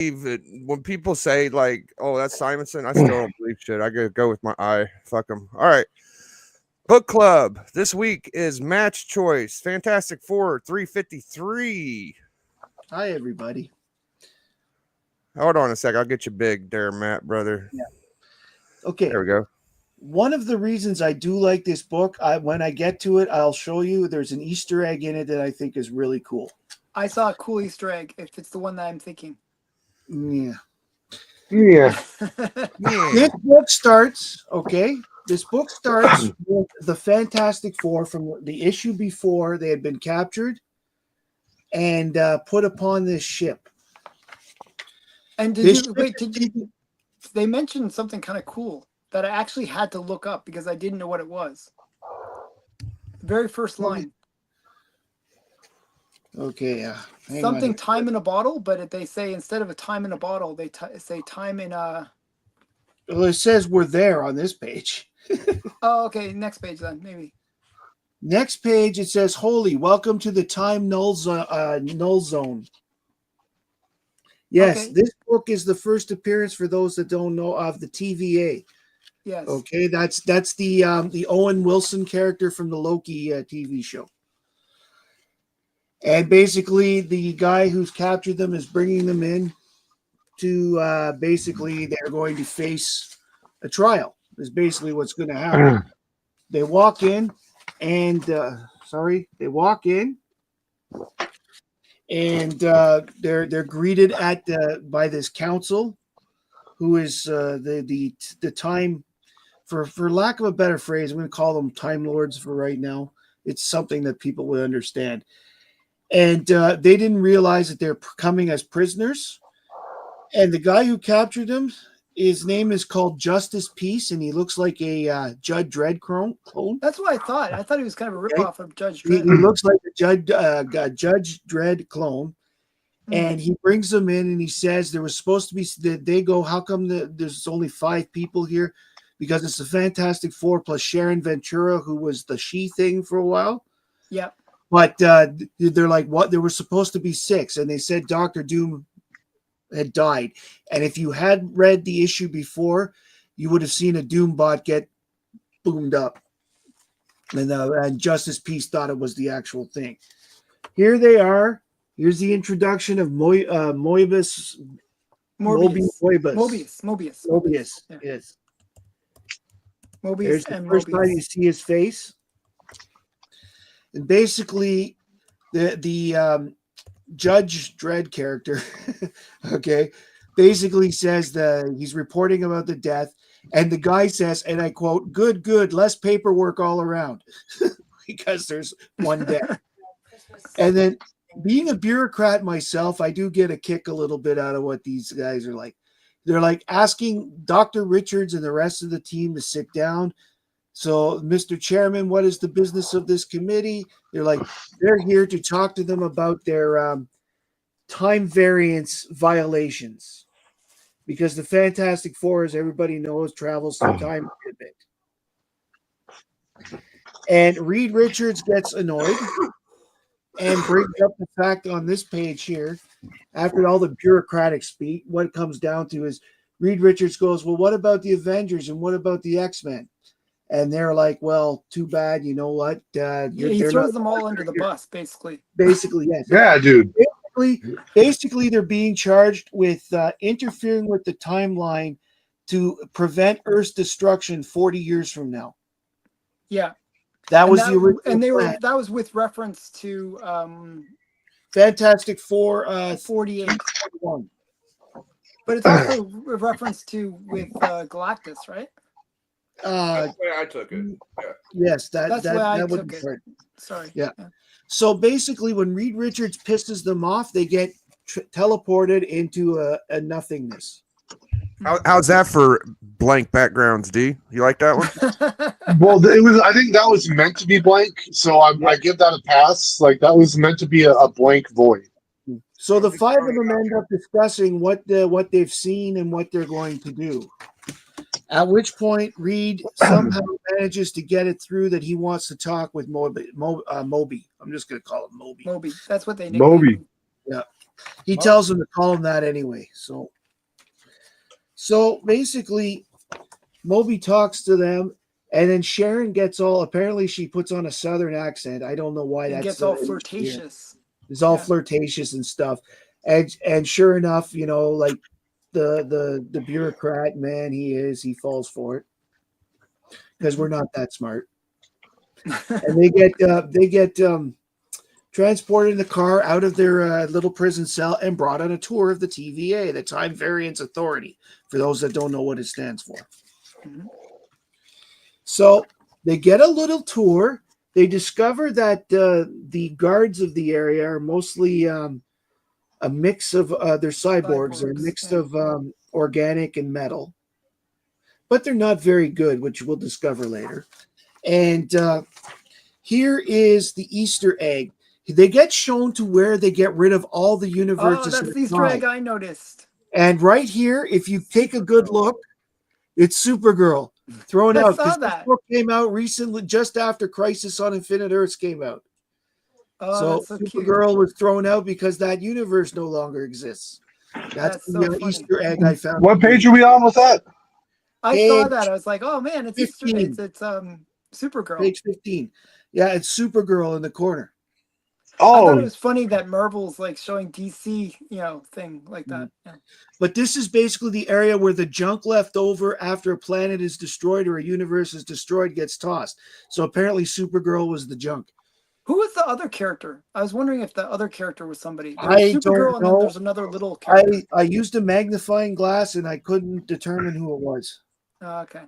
when people say like, "Oh, that's Simonson," I still don't believe shit. I gotta go with my eye. Fuck them. All right. Book club this week is Match Choice Fantastic Four 353. Hi, everybody. Hold on a sec. I'll get you big there, Matt, brother. Yeah. Okay. There we go. One of the reasons I do like this book, when I get to it, I'll show you. There's an Easter egg in it that I think is really cool. I saw a cool Easter egg. If it's the one that I'm thinking. Yeah. Yeah. This book starts, okay? This book starts with the Fantastic Four from the issue before they had been captured and put upon this ship. And they mentioned something kind of cool that I actually had to look up because I didn't know what it was. The very first line. Okay, something time in a bottle, but they say instead of a time in a bottle, they say time in a. Well, it says we're there on this page. Oh, okay. Next page then, maybe. Next page, it says, "Holy, welcome to the time null zone." Yes, okay. This book is the first appearance for those that don't know of the TVA. Yes. Okay, that's the Owen Wilson character from the Loki TV show. And basically, the guy who's captured them is bringing them in to basically they're going to face a trial. Is basically what's going to happen. They walk in, and they're greeted by this council, who is the time, for lack of a better phrase, I'm going to call them Time Lords for right now. It's something that people would understand. And they didn't realize that they're coming as prisoners. And the guy who captured them, his name is called Justice Peace, and he looks like a Judge Dredd clone. That's what I thought. I thought he was kind of a ripoff of Judge Dredd. He looks like a Judge Dredd clone. And he brings them in, and he says there was supposed to be. They go, how come there's only 5 people here? Because it's the Fantastic Four plus Sharon Ventura, who was the She-Thing for a while. Yep. But they're like, what? There were supposed to be 6, and they said Dr. Doom had died. And if you had read the issue before, you would have seen a Doom bot get boomed up. And Justice Peace thought it was the actual thing. Here they are. Here's the introduction of Mobius. Mobius. Yeah. Yes. Mobius. There's the first time you see his face. And basically, the Judge Dredd character, okay, basically says that he's reporting about the death, and the guy says, and I quote, "Good, less paperwork all around," because there's one death. And then, being a bureaucrat myself, I do get a kick a little bit out of what these guys are like. They're like asking Dr. Richards and the rest of the team to sit down. So, Mr. Chairman, what is the business of this committee? They're like, they're here to talk to them about their time variance violations. Because the Fantastic Four, as everybody knows, travels through time a bit. And Reed Richards gets annoyed and brings up the fact on this page here, after all the bureaucratic speak, what it comes down to is Reed Richards goes, well, what about the Avengers and what about the X-Men? And they're like, well, too bad. You know what? He throws them all under the bus, basically. Basically, yes. Yeah, dude. Basically, they're being charged with interfering with the timeline to prevent Earth's destruction 40 years from now. Yeah. That was the original plan. That was with reference to Fantastic Four 48. But it's also a reference to with Galactus, right? That's the way I took it. Yeah. Yes, that's the way I took it. Sorry. Yeah. So basically, when Reed Richards pisses them off, they get teleported into a nothingness. How's that for blank backgrounds, D? You like that one? Well, it was. I think that was meant to be blank, so I give that a pass. Like that was meant to be a blank void. So the 5 of them end up discussing what they've seen and what they're going to do. At which point, Reed somehow manages to get it through that he wants to talk with Moby. I'm just going to call him Moby. Moby. That's what they named Moby. him. Yeah. He tells them to call him that anyway. So basically, Moby talks to them, and then Sharon gets all. Apparently, she puts on a southern accent. I don't know why It that's gets all the- flirtatious. It's all Yeah. flirtatious and stuff. And sure enough, like the bureaucrat man he falls for it because we're not that smart. And they get transported in the car out of their little prison cell and brought on a tour of the TVA, the Time Variance Authority, for those that don't know what it stands for. Mhm. So they get a little tour. They discover that the guards of the area are mostly a mix of they're cyborgs. They're a Cyborgs, mix yeah. of organic and metal, but they're not very good, which we'll discover later. And here is the Easter egg. They get shown to where they get rid of all the Oh, universes. that's the Easter egg I noticed. And right here, if you take a good look, it's Supergirl thrown I out. saw 'Cause this that. book came out recently, just after Crisis on Infinite Earths came out. Oh, So that's so cute. Supergirl was thrown out because that universe no longer exists. That's That's the so funny. Easter egg I found. What page are we on with that? I saw Page that. I was like, oh man, it's Easter. 15. It's Supergirl. Page 15. Yeah, it's Supergirl in the corner. I thought it Oh, was funny that Marvel's like showing DC, thing like that. Yeah. But this is basically the area where the junk left over after a planet is destroyed or a universe is destroyed gets tossed. So apparently Supergirl was the junk. Who was the other character? I was wondering if the other character was somebody. There I was don't Supergirl, and then know. there's another little character. I used a magnifying glass and I couldn't determine who it was. Okay,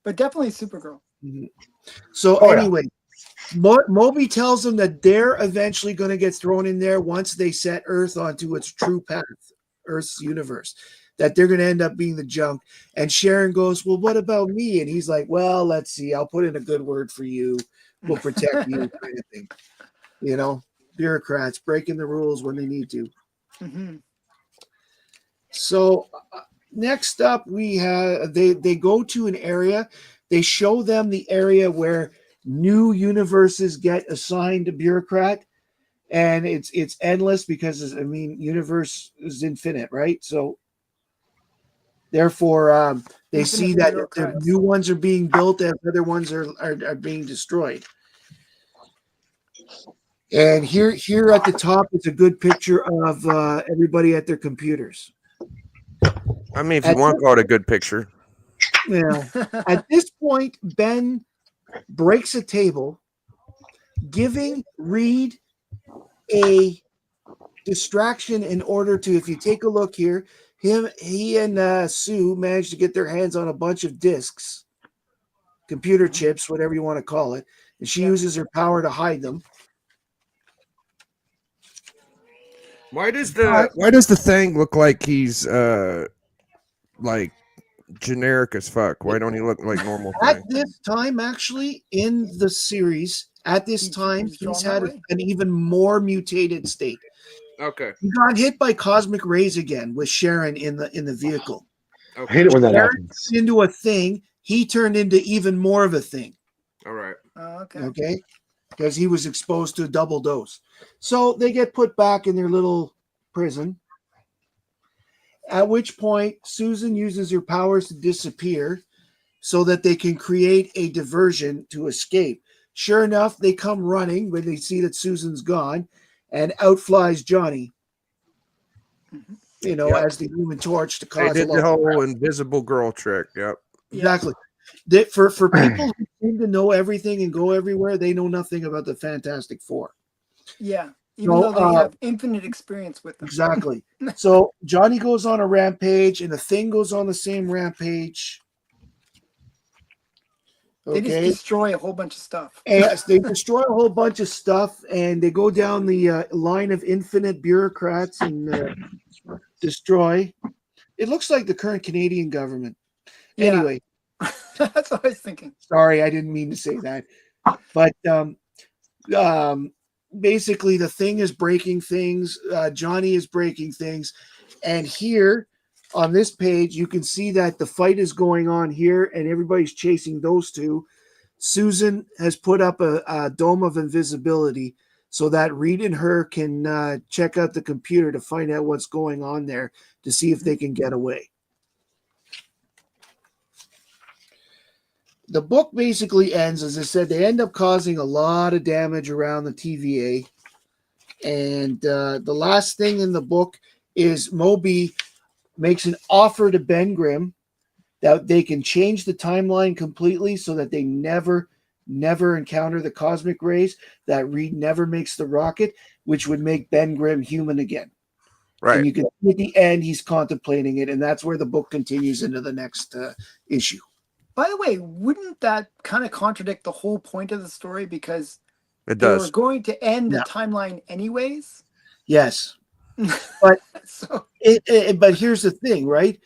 but definitely Supergirl. So Oh, yeah. anyway, Moby tells them that they're eventually going to get thrown in there once they set Earth onto its true path, Earth's universe, that they're going to end up being the junk. And Sharon goes, well, what about me? And he's like, well, let's see. I'll put in a good word for you. We'll protect you, kind of thing. Bureaucrats breaking the rules when they need to. Mhm. So next up, we have they go to an area. They show them the area where new universes get assigned a bureaucrat, and it's endless because universe is infinite, right? So therefore, they Infinite see that the bureaucrats. new ones are being built as other ones are being destroyed. And here at the top is a good picture of everybody at their computers. I mean, if you want to call it a good picture. Yeah. At this point, Ben breaks a table, giving Reed a distraction in order to, if you take a look here, he and Sue managed to get their hands on a bunch of discs, computer chips, whatever you want to call it, and she uses her power to hide them. Why does the thing look like he's like generic as fuck? Why don't he look like normal thing? At this time, actually, in the series, he's drawn had that way? an even more mutated state. Okay. He got hit by cosmic rays again with Sharon in the vehicle. I hate it when that Sharon happens. turned into a thing. He turned into even more of a thing. All right. Oh, okay. Okay, because he was exposed to a double dose. So they get put back in their little prison. At which point, Susan uses her powers to disappear so that they can create a diversion to escape. Sure enough, they come running when they see that Susan's gone, and out flies Johnny. Yep. As the Human Torch to They cause did a the lot. whole invisible girl trick. Yep. Exactly. For people who seem to know everything and go everywhere, they know nothing about the Fantastic Four. Yeah. Even No, though they have infinite experience with them. Exactly. So Johnny goes on a rampage, and the Thing goes on the same rampage. They just Okay. destroy a whole bunch of stuff. Yes, they destroy a whole bunch of stuff, and they go down the line of infinite bureaucrats and destroy. It looks like the current Canadian government. Yeah. Anyway, That's what I was thinking. sorry, I didn't mean to say that. But basically, the Thing is breaking things. Johnny is breaking things. And here on this page, you can see that the fight is going on here, and everybody's chasing those two. Susan has put up a dome of invisibility so that Reed and her can check out the computer to find out what's going on there to see if they can get away. The book basically ends, as I said, they end up causing a lot of damage around the TVA. And the last thing in the book is Moby makes an offer to Ben Grimm that they can change the timeline completely so that they never encounter the cosmic rays, that Reed never makes the rocket, which would make Ben Grimm human again. Right. And you can see at the end, he's contemplating it. And that's where the book continues into the next issue. By the way, wouldn't that kind of contradict the whole point of the story? Because It they were does. going to end the Yeah. timeline anyways. Yes. But So but here's the thing, right?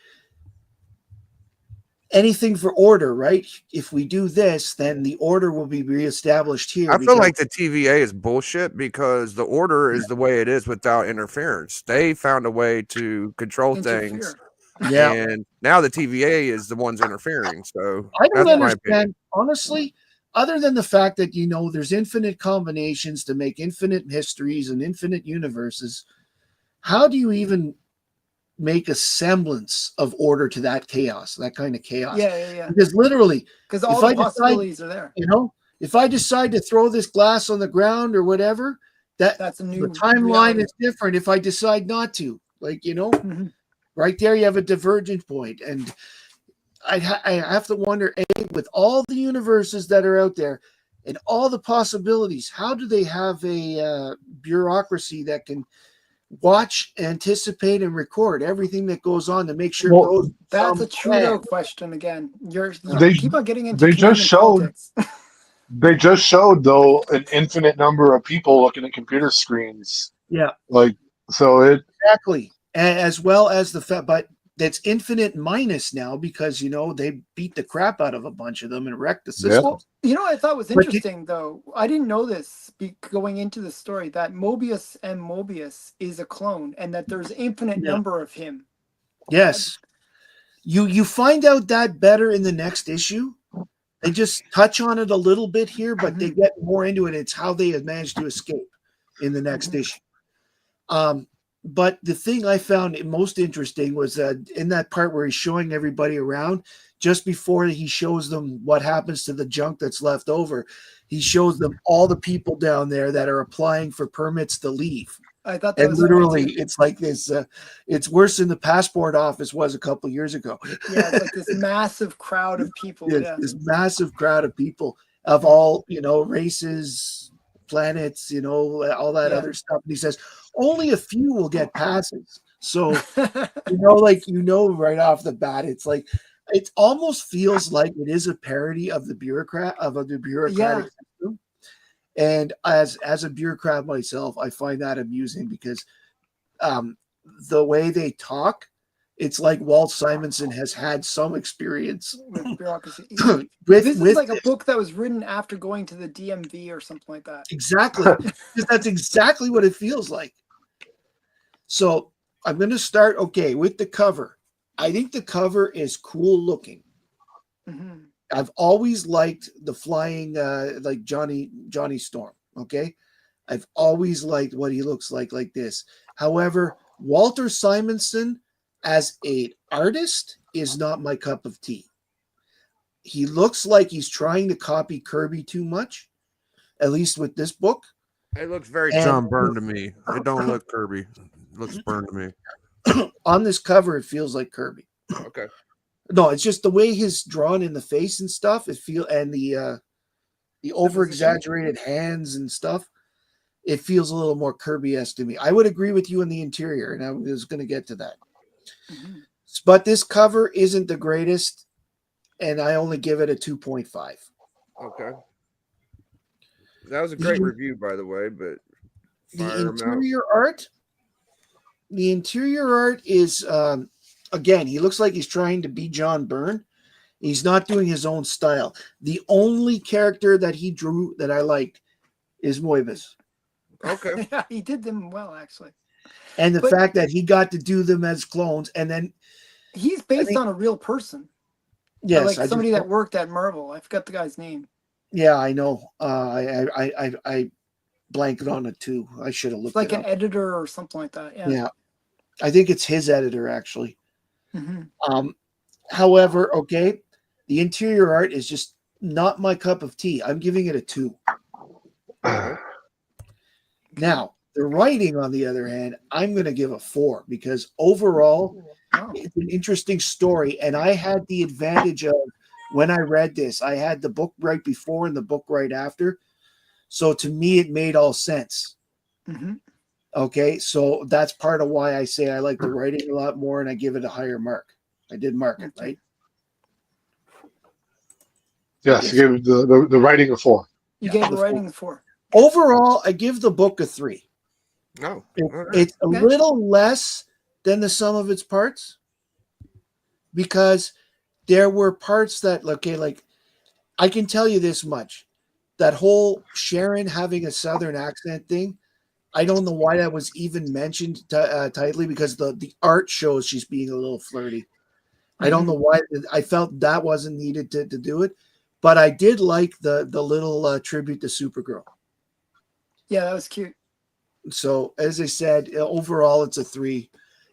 Anything for order, right? If we do this, then the order will be reestablished here. I feel because- like the TVA is bullshit because the order is the way it is without interference. They found a way to control things, interfere. yeah. and now the TVA is the ones interfering. So I don't that's my opinion. understand, honestly, other than the fact that, there's infinite combinations to make infinite histories and infinite universes. How do you even make a semblance of order to that chaos, that kind of chaos? Yeah. Because literally, Because all If the I decide- possibilities are there. if I decide to throw this glass on the ground or whatever, That's a new the timeline reality. is different if I decide not to. Mhm. Right there, you have a divergent point. And I have to wonder, with all the universes that are out there and all the possibilities, how do they have a bureaucracy that can watch, anticipate, and record everything that goes on to make sure Well, it goes That's some a Trudeau plan? question again. You They- keep on getting into they just Canadian showed- politics. They just showed though an infinite number of people looking at computer screens. Yeah. Like so it Exactly. As well as the fact, but that's infinite minus now because they beat the crap out of a bunch of them and wrecked the system. Well, you know what I thought was But you- interesting, though? I didn't know this going into the story, that Mobius and Mobius is a clone and that there's infinite Yeah. number of him. Yes. You find out that better in the next issue. They just touch on it a little bit here, but they get more into it. It's how they have managed to escape in the next issue. But the thing I found most interesting was in that part where he's showing everybody around, just before he shows them what happens to the junk that's left over, he shows them all the people down there that are applying for permits to leave. I thought that And was literally, funny, too. it's like this. It's worse than the passport office was a couple years ago. Yeah, it's like this massive crowd of people. Yes, Yeah. this massive crowd of people of all races, planets, all that Yeah. other stuff. And he says only a few will get passes. So right off the bat, it's like it almost feels like it is a parody of the bureaucratic system. And as a bureaucrat myself, I find that amusing because the way they talk, it's like Walt Simonson has had some experience With bureaucracy. with This is like a this. book that was written after going to the DMV or something like that. Exactly. Because that's exactly what it feels like. So I'm going to start, with the cover. I think the cover is cool looking. Mhm. I've always liked the flying, like Johnny Storm. Okay. I've always liked what he looks like this. However, Walter Simonson as an artist is not my cup of tea. He looks like he's trying to copy Kirby too much, at least with this book. It looks very And- John Byrne to me. It don't look Kirby. It looks Byrne to me. On this cover, it feels like Kirby. Okay. No, it's just the way he's drawn in the face and stuff. And the over exaggerated hands and stuff. It feels a little more Kirby-esque to me. I would agree with you in the interior, and I was going to get to that. Mhm. But this cover isn't the greatest, and I only give it a 2.5. Okay. That was a great The- review, by the way, but The fire 'em out. interior art is again, he looks like he's trying to be John Byrne. He's not doing his own style. The only character that he drew that I liked is Moebius. Okay. Yeah, he did them well, actually. And the But- fact that he got to do them as clones, and then He's based think- on a real person. yes, Like I somebody just- that worked at Marvel. I forgot the guy's name. yeah, I know. I blanking on it too. I should have It's looked like it an up. editor or something like that. Yeah. Yeah, I think it's his editor actually. Mhm. However, okay, the interior art is just not my cup of tea. I'm giving it a 2. Now, the writing, on the other hand, I'm going to give a 4 because overall, Oh. it's an interesting story. And I had the advantage of when I read this, I had the book right before and the book right after. So to me, it made all sense. Mhm. Okay. So that's part of why I say I like the writing a lot more and I give it a higher mark. I did mark it, Okay. right? Yes, you gave the writing a 4. You Yeah, gave the a rating of 4. Overall, I give the book a 3. No. It's a Okay. little less than the sum of its parts because there were parts that, okay, like I can tell you this much. That whole Sharon having a Southern accent thing, I don't know why that was even mentioned tightly because the art shows she's being a little flirty. I don't know why. I felt that wasn't needed to do it, but I did like the little tribute to Supergirl. Yeah, that was cute. So as I said, overall it's a 3,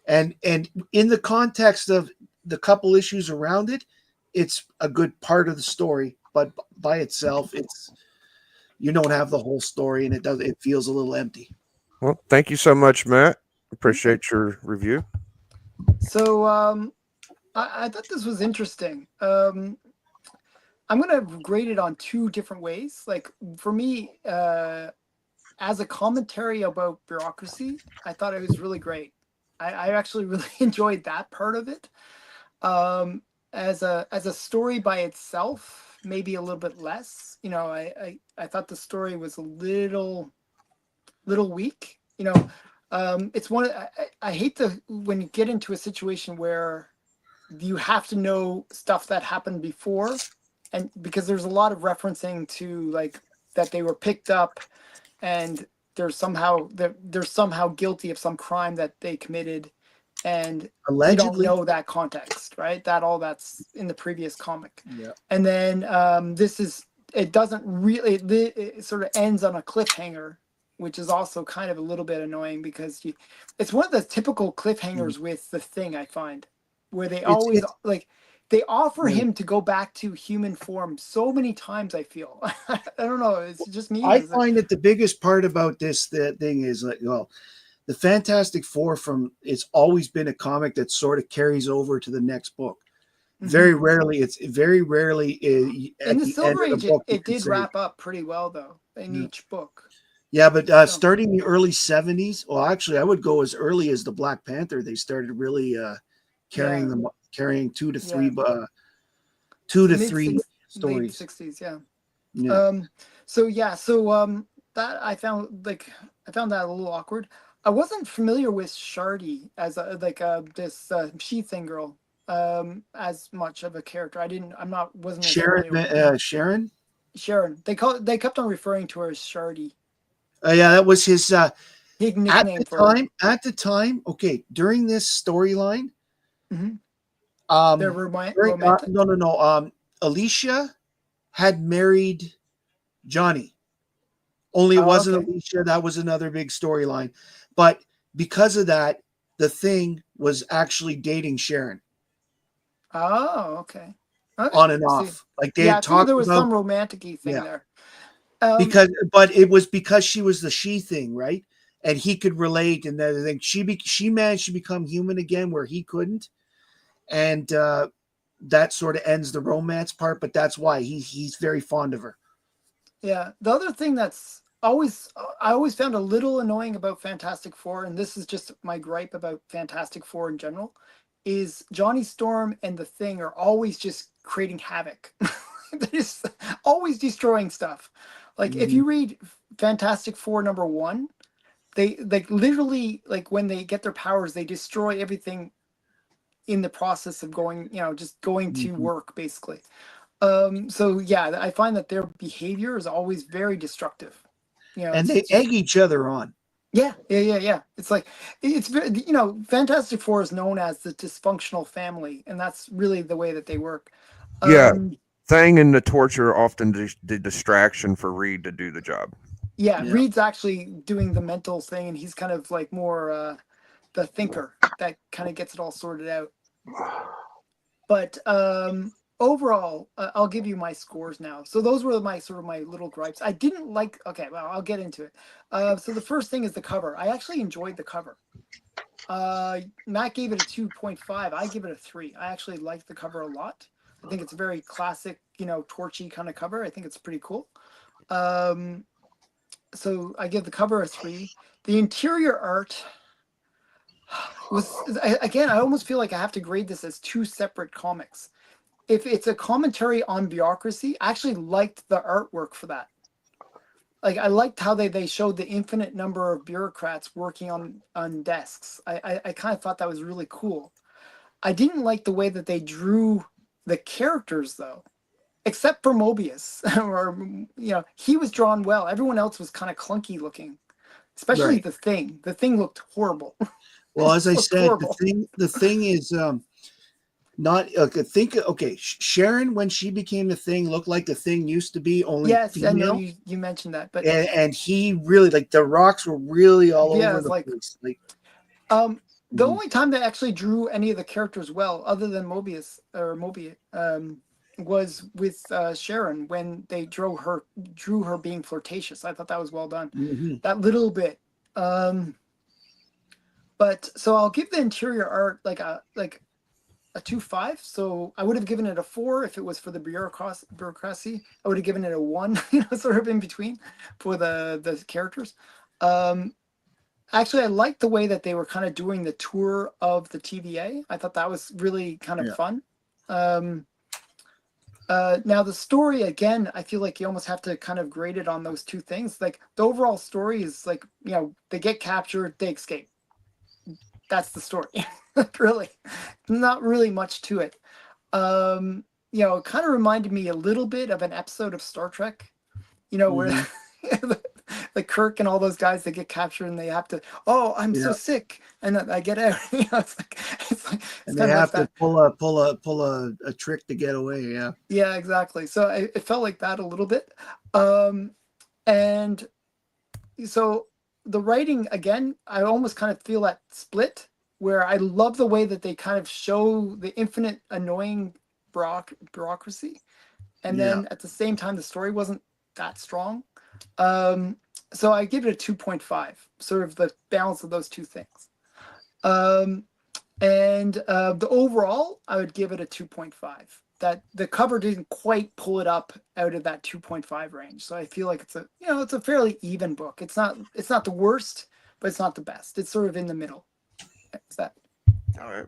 and in the context of the couple issues around it, it's a good part of the story. But by itself, it's you don't have the whole story, and it feels a little empty. Well, thank you so much, Matt. Appreciate your review. So I thought this was interesting. I'm gonna grade it on 2 different ways. Like for me, as a commentary about bureaucracy, I thought it was really great. I actually really enjoyed that part of it. As a story by itself, maybe a little bit less. You know, I thought the story was a little weak. You know, it's one. I hate when you get into a situation where you have to know stuff that happened before, and because there's a lot of referencing to like that they were picked up and they're somehow guilty of some crime that they committed, and you don't Allegedly, know that context, right? That's in the previous comic. yeah. And then it doesn't really, it sort of ends on a cliffhanger, which is also kind of a little bit annoying because it's one of the typical cliffhangers with the Thing, I find, where they always like they offer him to go back to human form so many times. I feel I don't know, it's just me. I find that the biggest part about this thing is like, well, the Fantastic Four it's always been a comic that sort of carries over to the next book. Very rarely in at the the end Silver of the Age book. it did wrap up pretty well though in Yeah. each book. Yeah, but So, starting the early 70s, well, actually, I would go as early as the Black Panther. They started really carrying yeah, carrying 2 to 3, yeah. 2 to Late 3 late stories. 60s, yeah. Yeah. So that I found that a little awkward. I wasn't familiar with Shardy as this she thing girl as much of a character. Wasn't as Sharon, familiar with her. Sharon. Sharon. They kept on referring to her as Shardy. Yeah, that was his Big nickname for her. At the time. Okay, during this storyline, Mhm. They're during, romantic. no. Alicia had married Johnny. Only it Oh, wasn't okay. Alicia. That was another big storyline. But because of that, the Thing was actually dating Sharon Oh, okay. Okay. on and I see. off. Like they Yeah, had I figured talked there was about, some romantic-y thing yeah. there. But it was because she was the she thing, right? And he could relate, and then I think she managed to become human again where he couldn't, and that sort of ends the romance part. But that's why he's very fond of her. Yeah. The other thing that's I always found a little annoying about Fantastic Four, and this is just my gripe about Fantastic Four in general, is Johnny Storm and the Thing are always just creating havoc. They're just always destroying stuff. Like if you read Fantastic Four #1, they like literally like when they get their powers, they destroy everything in the process of going, just going to work basically. So yeah, I find that their behavior is always very destructive. And they egg each other on. Yeah. It's like Fantastic Four is known as the dysfunctional family, and that's really the way that they work. Yeah. Thing and the Torture are often the distraction for Reed to do the job. Yeah, Yeah. Reed's actually doing the mental thing, and he's kind of like more the thinker that kind of gets it all sorted out. But overall, I'll give you my scores now. So those were my sort of my little gripes. I didn't like. Okay, well, I'll get into it. So the first thing is the cover. I actually enjoyed the cover. Matt gave it a 2.5. I give it a 3. I actually like the cover a lot. I think it's a very classic, torchy kind of cover. I think it's pretty cool. So I give the cover a 3. The interior art was, again, I almost feel like I have to grade this as 2 separate comics. If it's a commentary on bureaucracy, I actually liked the artwork for that. Like, I liked how they showed the infinite number of bureaucrats working on desks. I kind of thought that was really cool. I didn't like the way that they drew the characters, though, except for Mobius. Or, he was drawn well. Everyone else was kind of clunky looking, especially Right. the Thing. The Thing looked horrible. Well, as I Looked said, horrible. the thing is not okay. Sharon, when she became the Thing, looked like the Thing used to be, only Yes, I know female. you mentioned that, but And he really, like, the rocks were really all Yeah, over it's the like- place. Like, the Mhm. only time they actually drew any of the characters well, other than Mobius, was with Sharon when they drew her being flirtatious. I thought that was well done. mhm. That little bit. But so I'll give the interior art like a 2.5. So I would have given it a 4 if it was for the bureaucracy. I would have given it a 1, sort of in between for the characters. Actually, I liked the way that they were kind of doing the tour of the TVA. I thought that was really kind of Yeah. fun. Now the story, again, I feel like you almost have to kind of grade it on those two things. Like, the overall story is like, they get captured, they escape. That's the story. Really, not really much to it. It kind of reminded me a little bit of an episode of Star Trek, where the Kirk and all those guys, they get captured and they have to, I'm so Yeah. sick, and then I get out. It's And kind they of have like to that. pull a trick to get away. Yeah. Yeah, exactly. So it felt like that a little bit. And so the writing, again, I almost kind of feel that split, where I love the way that they kind of show the infinite annoying bureaucracy. And then at the same time, the story wasn't that strong. So I give it a 2.5, sort of the balance of those two things. And the overall, I would give it a 2.5. That the cover didn't quite pull it up out of that 2.5 range. So I feel like it's a fairly even book. It's not the worst, but it's not the best. It's sort of in the middle. It's that. All right.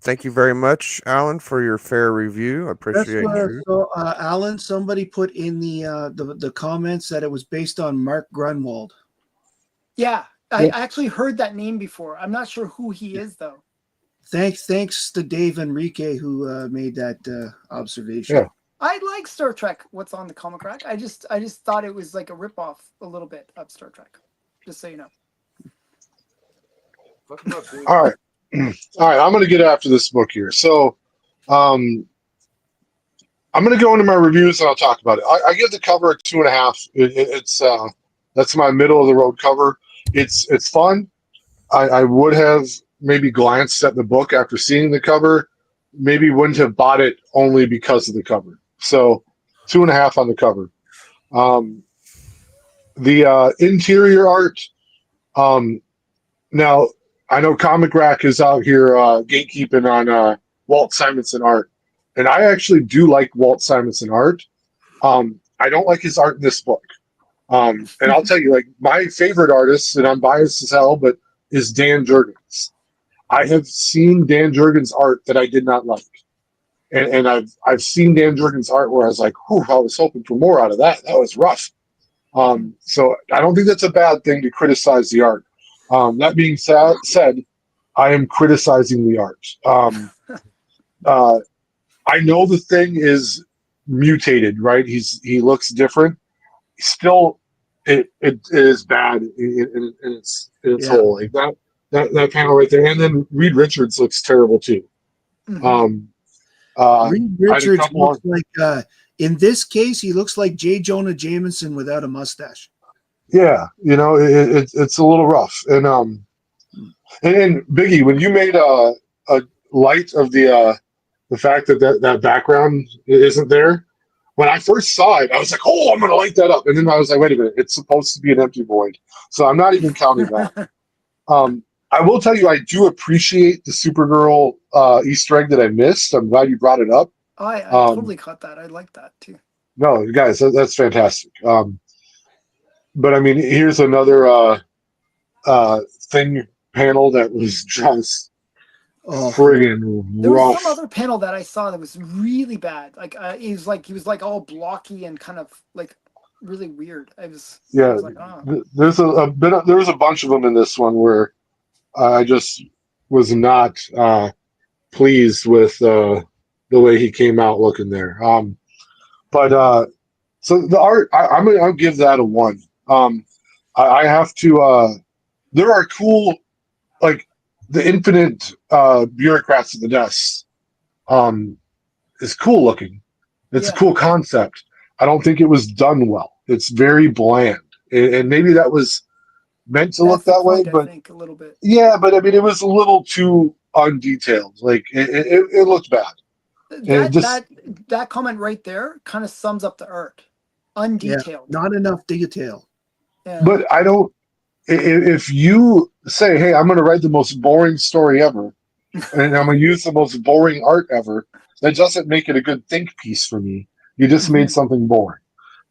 Thank you very much, Alan, for your fair review. I appreciate you. So, Alan, somebody put in the comments that it was based on Mark Grunwald. Yeah, I actually heard that name before. I'm not sure who he is, though. Thanks to Dave Enrique who made that observation. Yeah. I like Star Trek. What's on the Comic Rack? I just thought it was like a ripoff a little bit of Star Trek. Just so you know. All right. All right. I'm going to get after this book here. So, I'm going to go into my reviews and I'll talk about it. I give the cover a 2.5. It's that's my middle of the road cover. It's fun. I would have maybe glanced at the book after seeing the cover. Maybe wouldn't have bought it only because of the cover. So 2.5 on the cover. The interior art. Now I know Comic Rack is out here gatekeeping on Walt Simonson art, and I actually do like Walt Simonson art. I don't like his art in this book. And I'll tell you, like, my favorite artist, and I'm biased as hell, but is Dan Jurgens. I have seen Dan Jurgens art that I did not like. And I've seen Dan Jurgens art where I was like, whew, I was hoping for more out of that. That was rough. So I don't think that's a bad thing to criticize the art. That being said, I am criticizing the art. I know the Thing is mutated, right? He looks different. Still, it is bad in its whole. Like that panel right there, and then Reed Richards looks terrible too. Mm-hmm. Reed Richards looks like, in this case, he looks like J. Jonah Jameson without a mustache. Yeah, it's a little rough. And Biggie, when you made a light of the fact that background isn't there, when I first saw it, I was like, oh, I'm gonna light that up, and then I was like, wait a minute, it's supposed to be an empty void, so I'm not even counting that. I will tell you, I do appreciate the Supergirl Easter egg that I missed. I'm glad you brought it up. I Um, totally caught that. I like that too. no, guys, that's fantastic. But I mean, here's another thing panel that was just Oh, friggin' There was some rough. other panel that I saw that was really bad. Like he was like all blocky and kind of like really weird. I Yeah, was like, oh, there's there was a bunch of them in this one where I just was not pleased with the way he came out looking there. But so the art, I'll give that a 1. I have to. There are cool, like the infinite bureaucrats at the desks. Is cool looking. It's a yeah, cool concept. I don't think it was done well. It's very bland, and maybe that was meant to look that's the that way. point. I But think a little bit. yeah, but I mean, it was a little too undetailed. Like it looked bad. And it That just, that that comment right there kind of sums up the art. yeah, Undetailed. not enough detail. Yeah. but I don't. If you say, "Hey, I'm going to write the most boring story ever," and I'm going to use the most boring art ever, that doesn't make it a good think piece for me. You just made Mhm. something boring,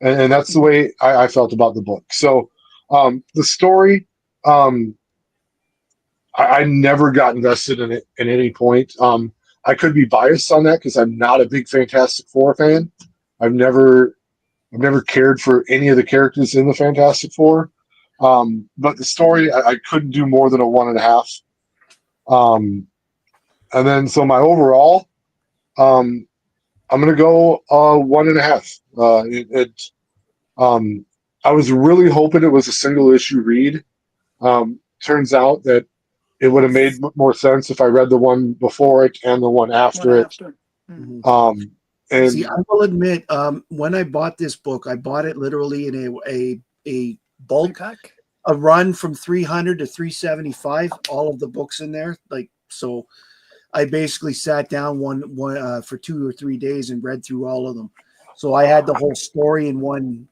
and that's the way I felt about the book. So, the story, um, I never got invested in it at any point. I could be biased on that because I'm not a big Fantastic Four fan. I've never I've never cared for any of the characters in the Fantastic Four. But the story, I couldn't do more than a 1.5. Um, and then so my overall, um, I'm gonna go 1.5. Um, I was really hoping it was a single issue read. Turns out that it would have made more sense if I read the one before it and the one One after it. after. Mm. Mhm. Um, See, and I will admit, when I bought this book, I bought it literally in a bulk, Pack. a run from 300 to 375, all of the books in there. Like, so I basically sat down one for 2 or 3 days and read through all of them. So I had the whole story in one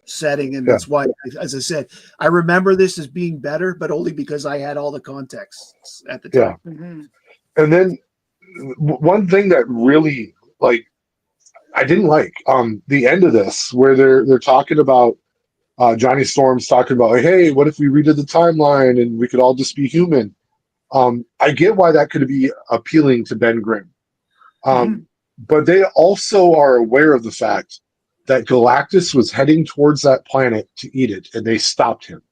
setting, and yeah, that's why, as I said, I remember this as being better, but only because I had all the context at the yeah. time. Hmm. And then one thing that really like I didn't like the end of this where they're talking about Johnny Storm's talking about, like, hey, what if we redid the timeline and we could all just be human? I get why that could be appealing to Ben Grimm. Hmm. But they also are aware of the fact that Galactus was heading towards that planet to eat it, and they stopped him.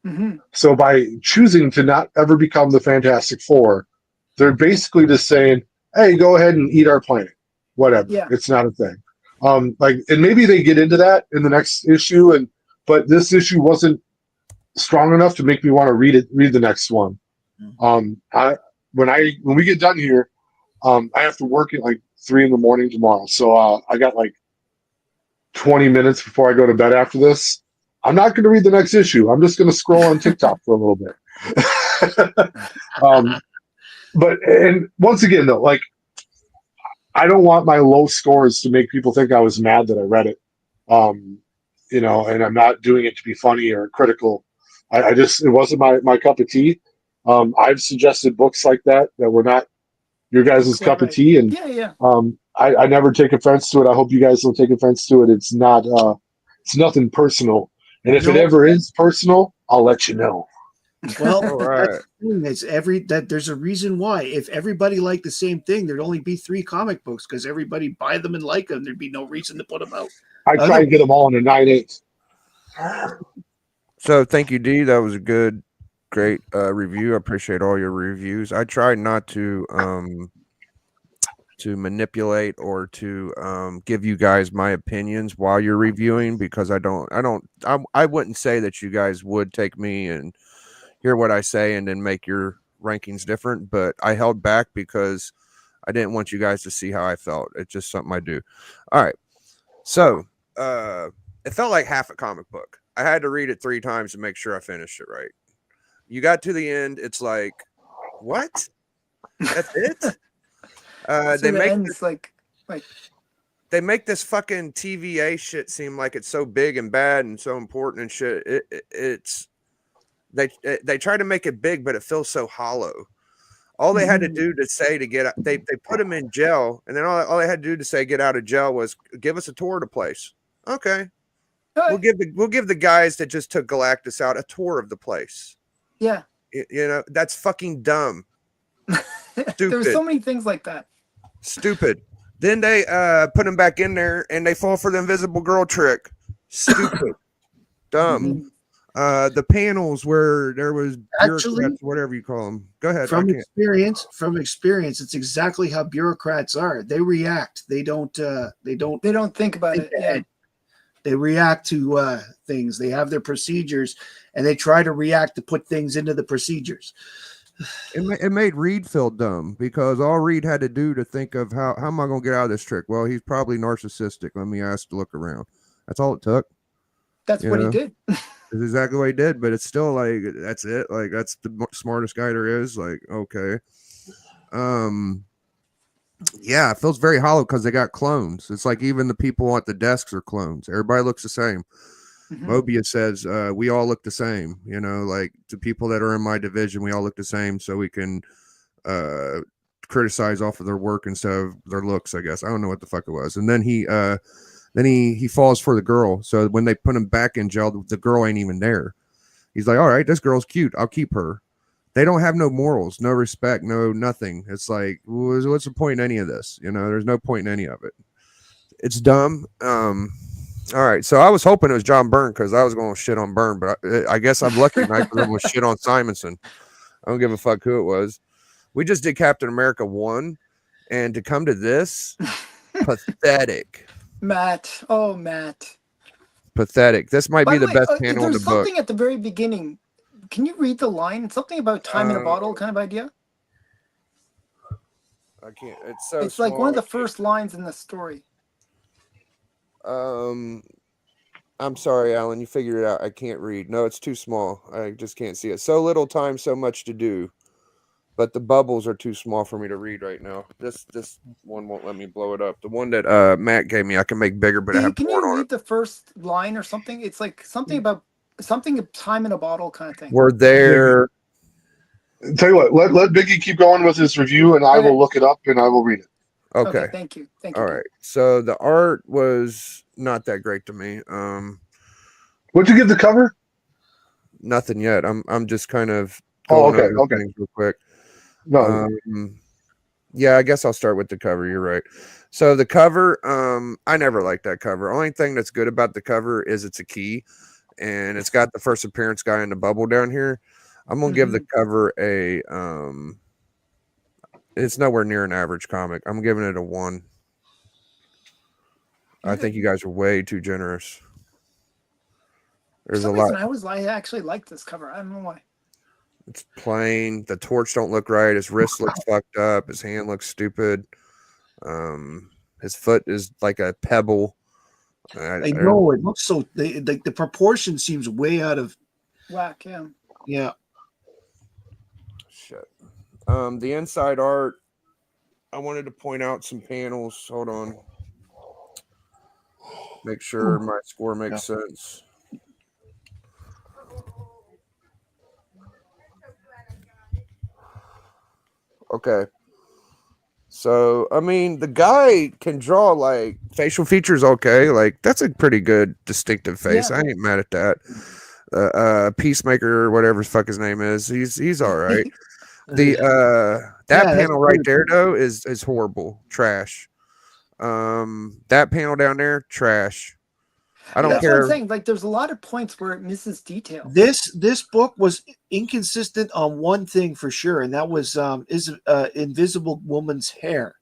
Hmm. So by choosing to not ever become the Fantastic Four, they're basically just saying, "Hey, go ahead and eat our planet. Whatever. Yeah. It's not a thing." And maybe they get into that in the next issue, but this issue wasn't strong enough to make me want to read the next one. I when we get done here, I have to work at like 3 in the morning tomorrow, so I got like 20 minutes before I go to bed after this. I'm not going to read the next issue. I'm just going to scroll on TikTok for a little bit. But and once again though, like I don't want my low scores to make people think I was mad that I read it. Um, and I'm not doing it to be funny or critical. I just it wasn't my cup of tea. I've suggested books like that were not your guys' Quite cup of right. tea, and Yeah. Yeah. I never take offense to it. I hope you guys don't take offense to it. It's nothing personal. And if it No, ever is personal, I'll let you know. well, All that's right. the thing. That there's a reason why. If everybody liked the same thing, there'd only be 3 comic books because everybody buy them and like them. There'd be no reason to put them out. I try and get them all in a 9/8. So thank you, D. That was a great review. I appreciate all your reviews. I try not to manipulate or to give you guys my opinions while you're reviewing because I wouldn't say that you guys would take me and hear what I say and then make your rankings different, but I held back because I didn't want you guys to see how I felt. It's just something I do. All right. So it felt like half a comic book. I had to read it 3 times to make sure I finished it right. You got to the end, it's like, what? That's it? So They the make ends they make this fucking TVA shit seem like it's so big and bad and so important and shit. It's they try to make it big, but it feels so hollow. All they had to do to say to get out, they put him in jail, and then all they had to do to say get out of jail was give us a tour of the place. Okay, we'll give the guys that just took Galactus out a tour of the place. yeah. You know, that's fucking dumb. There's so many things like that. Stupid. Then they put him back in there and they fall for the invisible girl trick. Stupid. Dumb. The panels where there was bureaucrats, whatever you call them. Go ahead. From experience, it's exactly how bureaucrats are. They react. They don't think about it. Yeah. They react to things. They have their procedures, and they try to react to put things into the procedures. It made Reed feel dumb because all Reed had to do to think of how am I going to get out of this trick? Well, he's probably narcissistic. Let me ask to look around. That's all it took. That's what he did. That's exactly what he did, but it's still like, that's it. Like, that's the smartest guy there is. Like, okay. Yeah, it feels very hollow because they got clones. It's like even the people at the desks are clones. Everybody looks the same. Mobius says, we all look the same, you know, like the people that are in my division, we all look the same, so we can criticize off of their work instead of their looks, I guess. I don't know what the fuck it was. And then he falls for the girl. So when they put him back in jail, the girl ain't even there. He's like, all right, this girl's cute. I'll keep her. They don't have no morals, no respect, no nothing. It's like, what's the point in any of this? You know, there's no point in any of it. It's dumb. All right, so I was hoping it was John Byrne because I was going to shit on Byrne, but I guess I'm lucky tonight because I'm going to shit on Simonson. I don't give a fuck who it was. We just did Captain America 1, and to come to this, pathetic. Matt. Pathetic. This might be the best panel in the book. There's something at the very beginning. Can you read the line? Something about time in a bottle kind of idea? I can't. It's so It's small. like one of the first lines in the story. I'm sorry, Alan. You figured it out. I can't read. No, it's too small. I just can't see it. So little time, so much to do. But the bubbles are too small for me to read right now. This one won't let me blow it up. The one that Matt gave me, I can make bigger, but I have Can more you on read it. the first line or something? It's like something about time in a bottle kind of thing. We're there. Tell you what, let Biggie keep going with his review, and I will look it up and I will read it. Okay. Thank you. All right. So the art was not that great to me. What'd you give the cover? Nothing yet. I'm just kind of going over okay. things real quick. No. Yeah, I guess I'll start with the cover. You're right. So the cover, I never liked that cover. Only thing that's good about the cover is it's a key, and it's got the first appearance guy in the bubble down here. I'm gonna give the cover a it's nowhere near an average comic. I'm giving it a 1. I think you guys are way too generous. There's a lot. I actually like this cover. I don't know why. It's plain. The torch don't look right. His wrist looks fucked up. His hand looks stupid. His foot is like a pebble. I know it looks so. The proportion seems way out of whack. Yeah. Yeah. Shit. The inside art. I wanted to point out some panels. Hold on. Make sure my score makes sense. Okay. So, I mean, the guy can draw like facial features. Okay. Like that's a pretty good distinctive face. Yeah. I ain't mad at that. Peacemaker, whatever the fuck his name is. He's all right. That panel right there though is horrible. Trash. That panel down there, trash. I don't care. What I'm saying. Like, there's a lot of points where it misses detail. This book was inconsistent on one thing for sure, and that was Invisible Woman's hair.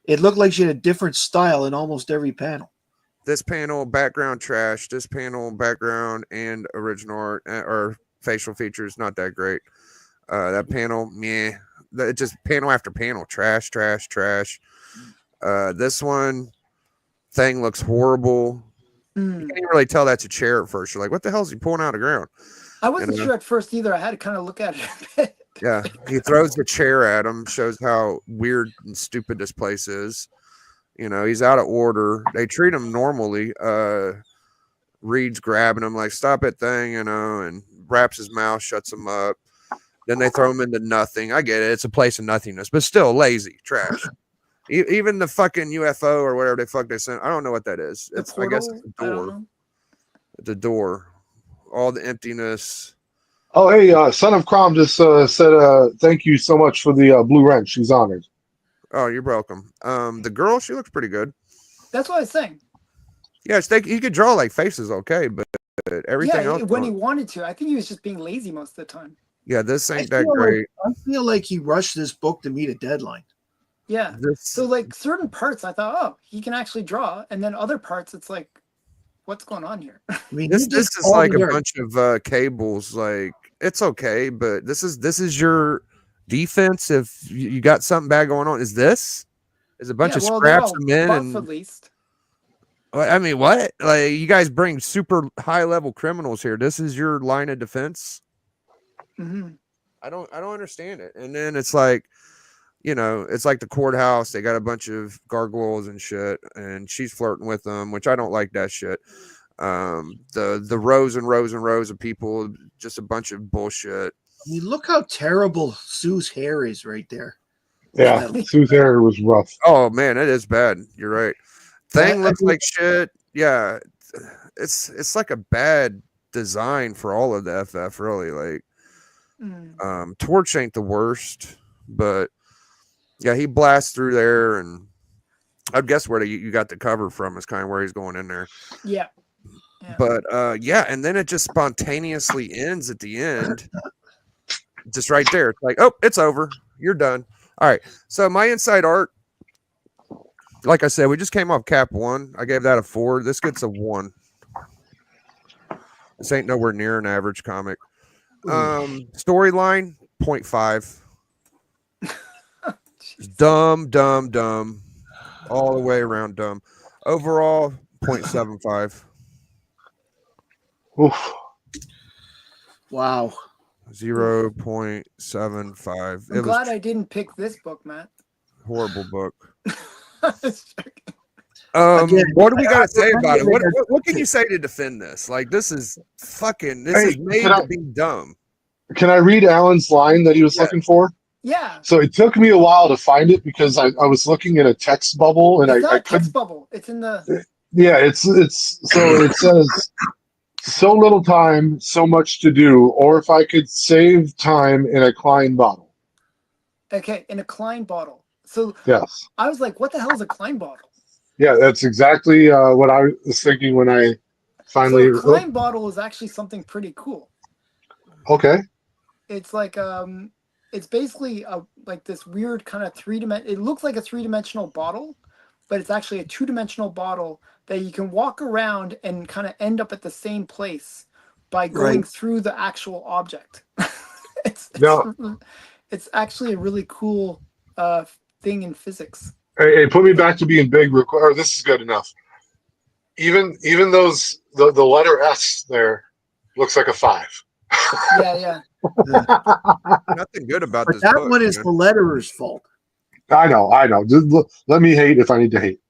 It looked like she had a different style in almost every panel. This panel background trash. This panel background and original art or facial features not that great. That panel, meh. It just panel after panel, trash. This one thing looks horrible. Mm. You can't even really tell that's a chair at first. You're like, what the hell is he pulling out of the ground? I wasn't know? sure at first either. I had to kind of look at it a bit. Yeah, he throws the chair at him, shows how weird and stupid this place is. You know, he's out of order. They treat him normally. Reed's grabbing him like, stop it thing, you know, and wraps his mouth, shuts him up. Then they throw him into nothing. I get it. It's a place of nothingness, but still lazy, trash. Even the fucking UFO or whatever the fuck they sent, I don't know what that is. The It's I guess portal, it's I a don't door. know. The door. All the emptiness. Oh, hey, Son of Crom just said thank you so much for the blue wrench. She's honored. Oh, you're welcome. The girl, she looks pretty good. That's what I was saying. Yeah, he could draw like faces, okay, but everything Yeah, else. when he wanted to. I think he was just being lazy most of the time. Yeah, this I ain't that feel great. I feel like he rushed this book to meet a deadline. Yeah. This, So like certain parts, I thought, oh, he can actually draw, and then other parts, it's like, what's going on here? I mean, this he just is called like the a art. bunch of cables. Like it's okay, but this is your defense. If you got something bad going on, is a bunch Yeah, of well, they're scraps all of men buff and at least. I mean, what? Like you guys bring super high level criminals here. This is your line of defense. Hmm. I don't understand it. And then it's like, you know, it's like the courthouse. They got a bunch of gargoyles and shit, and she's flirting with them, which I don't like that shit. The rows and rows and rows of people, just a bunch of bullshit. I mean, look how terrible Sue's hair is right there. Yeah, Sue's hair was rough. Oh man, it is bad. You're right. Thing I looks mean- like shit. Yeah, it's like a bad design for all of the FF. Really, like Mm. Torch ain't the worst, but yeah, he blasts through there, and I guess where you got the cover from is kind of where he's going in there. Yeah. Yeah. But yeah, and then it just spontaneously ends at the end, just right there. It's like, oh, it's over. You're done. All right. So my inside art, like I said, we just came off cap 1. I gave that a 4. This gets a 1. This ain't nowhere near an average comic. Storyline 0.5. Dumb. All the way around dumb. Overall 0.75. Oof. Wow. 0.75. I'm glad I didn't pick this book, Matt. Horrible book. Again, What do we got to say I- about it? What can you say to defend this? Like this is fucking. This Hey, is made can I- to be dumb. Can I read Alan's line that he was Yeah. looking for? Yeah. So it took me a while to find it because I was looking at a text bubble and It's not I a couldn't. text bubble. It's in the. Yeah, it's so it says so little time, so much to do, or if I could save time in a Klein bottle. Okay, in a Klein bottle. So Yes. I was like, what the hell is a Klein bottle? Yeah, that's exactly what I was thinking when I finally. So a Klein bottle is actually something pretty cool. Okay. It's like it's basically like this weird kind of it looks like a 3-dimensional bottle, but it's actually a 2-dimensional bottle that you can walk around and kind of end up at the same place by going Right. through the actual object. it's, No. it's actually a really cool thing in physics. Hey, put me back to being big. Or this is good enough. Even those the letter S there looks like a 5. Yeah. Nothing good about But this that book. one is man. the letterer's fault. I know. Just let me hate if I need to hate.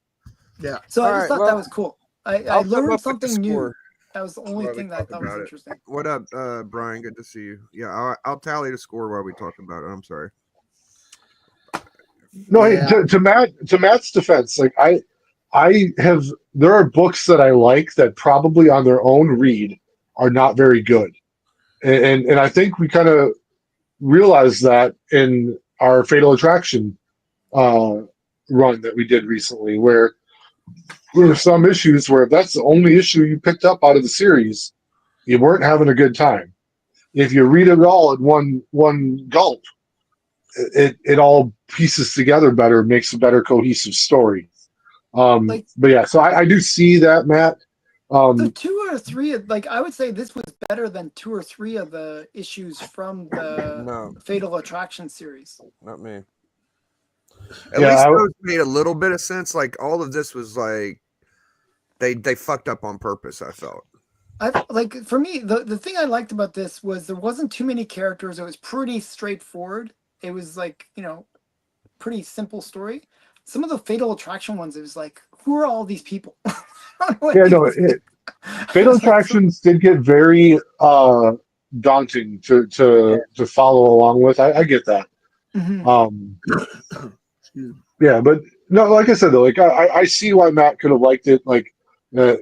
Yeah. So I All just right, thought well, that was cool. I I'll come up learned with the something new. score. That was the only while we thing that I talk thought was about it. interesting. What up, Brian? Good to see you. Yeah, I'll tally the score while we talk about it. I'm sorry. No, Yeah. hey, to Matt's defense, like I have there are books that I like that probably on their own read are not very good. And I think we kind of realized that in our Fatal Attraction run that we did recently, where there were some issues where if that's the only issue you picked up out of the series, you weren't having a good time. If you read it all in one gulp, it all pieces together better, makes a better cohesive story. But yeah, so I do see that, Matt. So 2 or 3, like I would say this was better than 2 or 3 of the issues from the No, Fatal Attraction series. not me. At Yeah, least those made a little bit of sense. Like all of this was like they fucked up on purpose. I felt. Like for me, the thing I liked about this was there wasn't too many characters. It was pretty straightforward. It was like, pretty simple story. Some of the Fatal Attraction ones, it was like, who are all these people? I don't know what Yeah, these no, people- Fatal Attractions did get very daunting to follow along with. I get that. Mhm. Excuse me. Yeah, but no, like I said though, like I see why Matt could have liked it. Like uh,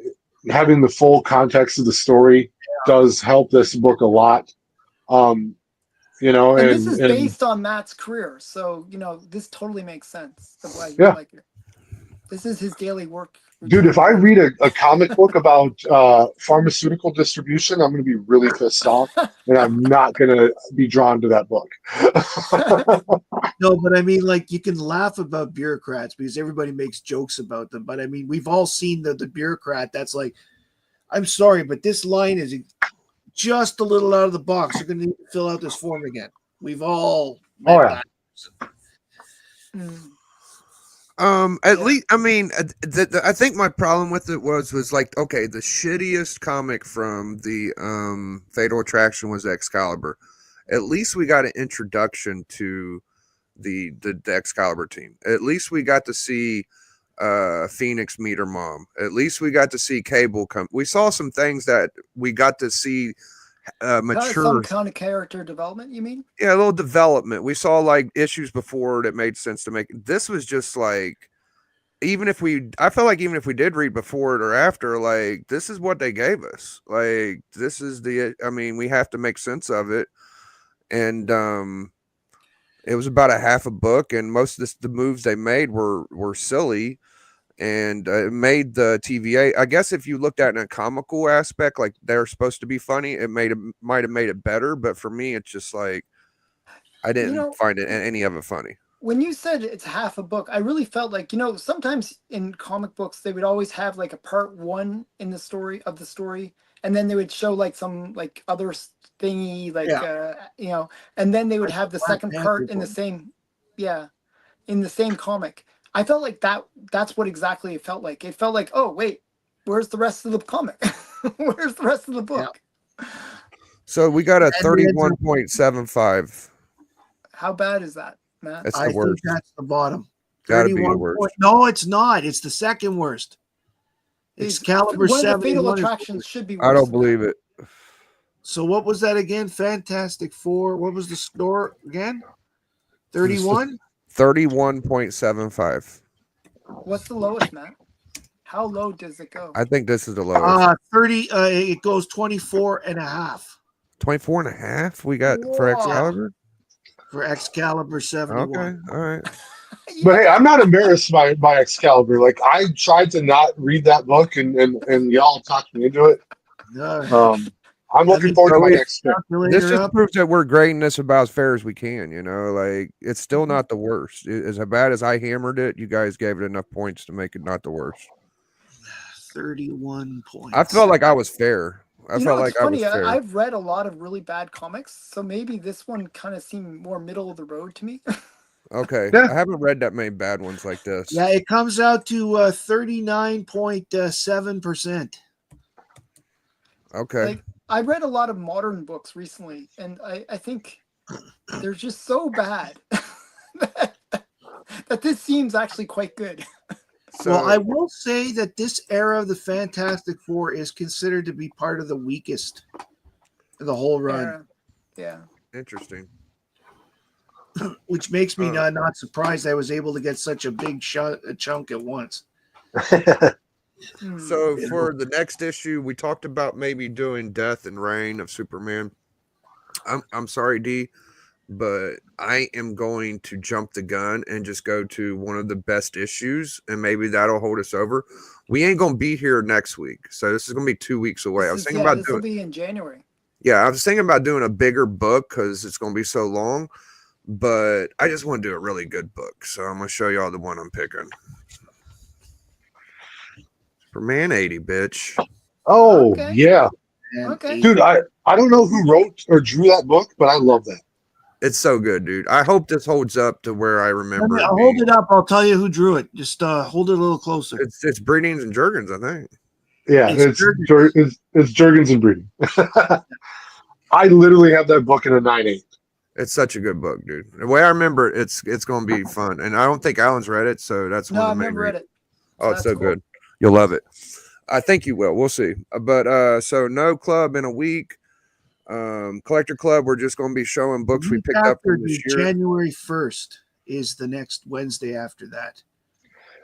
having the full context of the story does help this book a lot. Um, And this is and based on Matt's career, so this totally makes sense of why you Yeah. like it. This is his daily work. dude, if I routine. read a comic book about pharmaceutical distribution, I'm going to be really pissed off, and I'm not going to be drawn to that book. No, but I mean, like, you can laugh about bureaucrats because everybody makes jokes about them. But I mean, we've all seen the bureaucrat that's like, I'm sorry, but this line is just a little out of the box. You're going to need to fill out this form again. We've all met Oh, yeah. that. Mm. At Yeah. least I mean, I think my problem with it was like, okay, the shittiest comic from the Fatal Attraction was Excalibur. At least we got an introduction to the Excalibur team. At least we got to see Phoenix meet her mom. At least we got to see Cable come. We saw some things that we got to see mature. Some kind of character development, you mean? Yeah, a little development. We saw like issues before that made sense to make. This was just like, I felt like even if we did read before it or after, like this is what they gave us. Like this is I mean, we have to make sense of it. And it was about a half a book, and most of the moves they made were silly, and it made the TVA. I guess if you looked at it in a comical aspect, like they're supposed to be funny, it might have made it better. But for me, it's just like I didn't find any of it funny. When you said it's half a book, I really felt like, sometimes in comic books, they would always have like a part one in the story, and then they would show like some like other thingy, like, and then they would have the second part in the same, in the same comic. I felt like that's what exactly it felt like. It felt like, oh, wait, where's the rest of the comic? Where's the rest of the book? So we got a 31.75. How bad is that, Matt? That's I the worst. think that's the bottom. Gotta be the 31 worst. point- No, it's not. It's the second worst. Excalibur One of the 71 Fatal is- Attractions should be worse. I don't than believe that. it. So what was that again? Fantastic Four. What was the score again? 31? 31.75. What's the lowest, Matt? How low does it go? I think this is the lowest. 30. It goes 24 and a half 24 and a half we got for Whoa. Excalibur. for Excalibur 71. Okay, all right. But hey, I'm not embarrassed by Excalibur. Like I tried to not read that book, and y'all talked me into it. I'm looking forward to my next pick. This just proves that we're grading this about as fair as we can. Like it's still not the worst. As bad as I hammered it, you guys gave it enough points to make it not the worst. 31 points. I felt like I was fair. I You felt know, like it's I was funny. fair. I've read a lot of really bad comics, so maybe this one kind of seemed more middle of the road to me. Okay, Yeah. I haven't read that many bad ones like this. Yeah, it comes out to 39.7%. Okay. Like, I read a lot of modern books recently, and I think they're just so bad that this seems actually quite good. So Well, I will say that this era of the Fantastic Four is considered to be part of the weakest of the whole run, Yeah. interesting. which makes me not surprised I was able to get such a big chunk at once. Hmm. So for the next issue, we talked about maybe doing Death and Reign of Superman. I'm sorry, D, but I am going to jump the gun and just go to one of the best issues, and maybe that'll hold us over. We ain't gonna be here next week, so this is gonna be 2 weeks away. I was thinking about this will doing, be in January. I was thinking about doing a bigger book because it's gonna be so long. But I just want to do a really good book, so I'm gonna show y'all the one I'm picking. Superman 80, bitch. Oh Okay. yeah, And Okay. dude. I don't know who wrote or drew that book, but I love that. It's so good, dude. I hope this holds up to where I remember. I'll hold it up. I'll tell you who drew it. Just hold it a little closer. It's Breedings and Jurgens, I think. Yeah, It's it's Jurgens and Breeding. I literally have that book in a 9.8. It's such a good book, dude. The way I remember it, it's going to be fun. And I don't think Alan's read it, so that's No, one of I've the main never read reasons. it. Oh, it's so that's cool. good. You'll love it. I think you will. We'll see. But so no club in a week. Collector Club, we're just going to be showing books we Week picked up after from this the year. January 1st is the next Wednesday after that.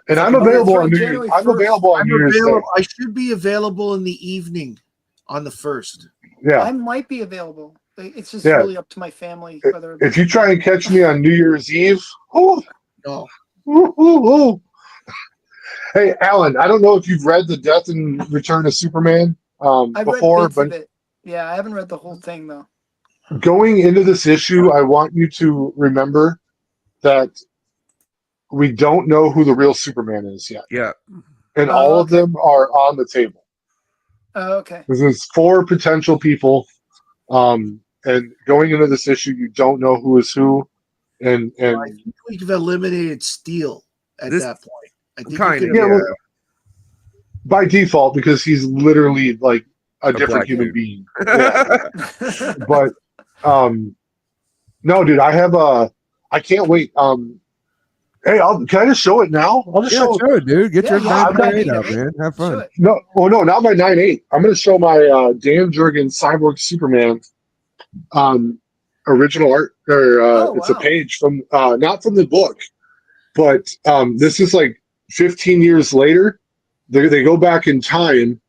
And I'm Oh, that's available right, on New Year's. January I'm 1st. available on I'm New Year's Day. available. I should be available in the evening on the 1st. Yeah. I might be available. It's just Yeah. really up to my family whether. If you try and catch me on New Year's Eve, oh, No. Hey, Alan, I don't know if you've read The Death and Return of Superman I've before, read bits but of it. Yeah, I haven't read the whole thing though. going into this issue, I want you to remember that we don't know who the real Superman is yet. Yeah. And Oh, all of okay. them are on the table. Oh, okay. There's 4 potential people. And going into this issue, you don't know who is who. And I think we've eliminated Steel at This- that point. I think Kind you of, could, yeah. well, by default, because he's literally like a different black human dude. being. Yeah. But no, dude, I can't wait. Hey, can I just show it now? I'll just Yeah, show it. show it, dude. Get your Yeah, 9.8 up, right? man. Have Show fun. it. No, not my 9.8. I'm going to show my Dan Jurgens Cyborg Superman original art. Or it's a wow. page from not from the book, but this is like 15 years later. They go back in time,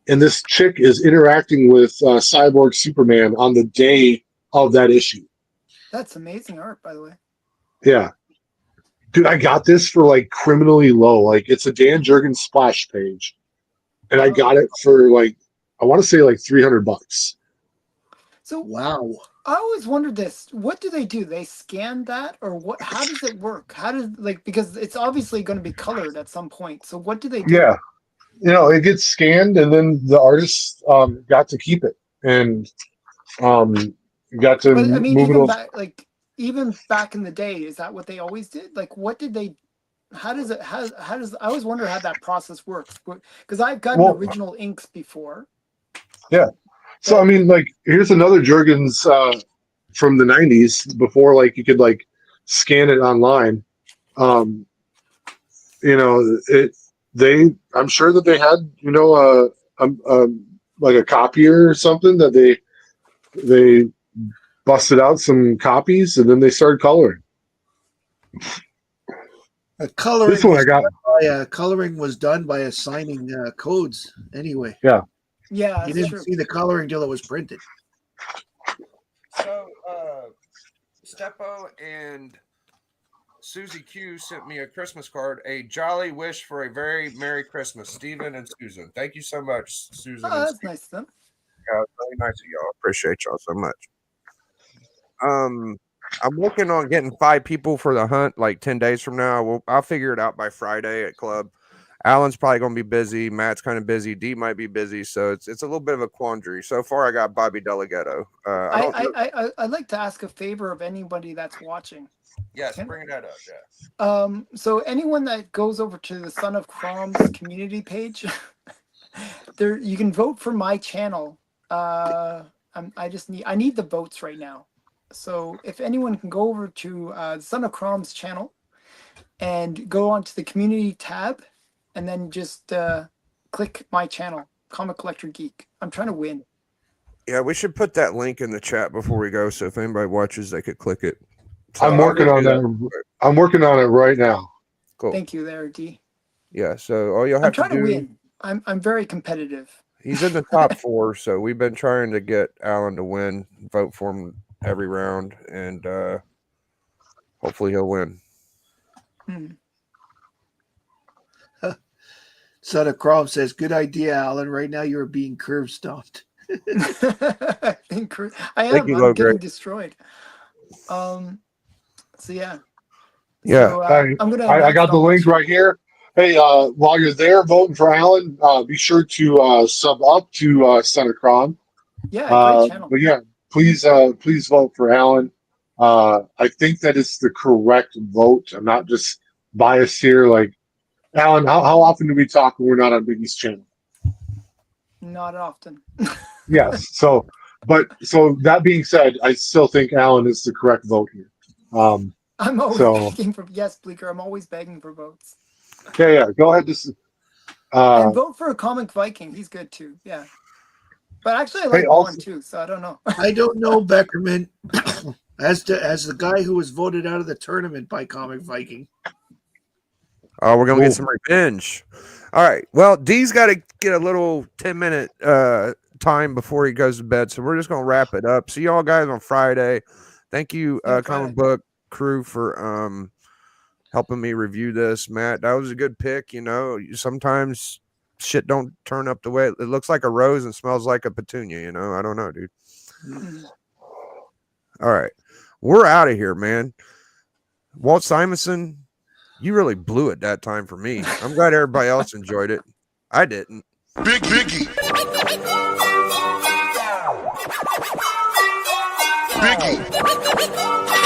and this chick is interacting with Cyborg Superman on the day of that issue. That's amazing art, by the way. Yeah. Dude, I got this for like criminally low. Like it's a Dan Jurgens splash page. And I got it for like, I want to say like $300. So wow. I always wondered this. What do? They scan that or what? How does it work? How does because it's obviously going to be colored at some point. So what do they do? Yeah. It gets scanned and then the artist got to keep it and got to But I mean, move it over. even back in the day, is that what they always did? Like, what did they? How does I always wonder how that process works because I've gotten original inks before. Yeah. So I mean, like, here's another Jurgens from the '90s before, like, you could like scan it online. I'm sure that they had, like a copier or something that they busted out some copies and then they started coloring. Coloring. This one I got. Coloring was done by assigning codes. Anyway. Yeah. Yeah, you didn't see the coloring till it was printed. So, Steppo and Susie Q sent me a Christmas card, a jolly wish for a very Merry Christmas, Stephen and Susan. Thank you so much, Susan. Oh, that's nice of them. Yeah, really nice of y'all. Appreciate y'all so much. I'm working on getting 5 people for the hunt like 10 days from now. I'll figure it out by Friday at club. Alan's probably going to be busy. Matt's kind of busy. D might be busy. So it's a little bit of a quandary. So far, I got Bobby Delegato. I'd like to ask a favor of anybody that's watching. Yes, bring that up. Yeah. So anyone that goes over to the Son of Chrome's community page, there you can vote for my channel. I need the votes right now. So if anyone can go over to Son of Chrome's channel and go onto the community tab and then just click my channel, Comic Collector Geek. I'm trying to win. Yeah, we should put that link in the chat before we go. So if anybody watches, they could click it. So I'm working on that. I'm working on it right now. Cool. Thank you there, D. Yeah, so all you'll have I'm trying to do. win. I'm very competitive. He's in the top 4, so we've been trying to get Alan to win. Vote for him every round, and hopefully he'll win. Son of Chrome says, "Good idea, Alan. Right now you're being curb stomped." I am. Thank you, I'm getting Greg. destroyed. So yeah. Yeah. So, I I'm gonna. I got the link right here. Hey, while you're there voting for Alan, be sure to sub up to Son of Crom. Yeah, great channel. But yeah, please vote for Alan. I think that is the correct vote. I'm not just biased here. Like, Alan, how often do we talk when we're not on Biggie's channel? Not often. Yes. So that being said, I still think Alan is the correct vote here. I'm always So- begging for yes, Bleeker. I'm always begging for votes. Yeah. Go ahead. And vote for a comic Viking. He's good too. Yeah. But actually, I like also- Vaughn too, so I don't know. I don't know Beckerman as the guy who was voted out of the tournament by Comic Viking. Oh, we're gonna Cool. get some revenge. All right. Well, D's got to get a little 10-minute time before he goes to bed, so we're just gonna wrap it up. See y'all guys on Friday. Thank you, Yeah, comic Friday. book crew, for helping me review this. Matt, that was a good pick. You know, sometimes shit don't turn up the way it looks like a rose and smells like a petunia. You know, I don't know, dude. Mhm. All right, we're out of here, man. Walt Simonson, you really blew it that time for me. I'm glad everybody else enjoyed it. I didn't. Biggie. Biggie.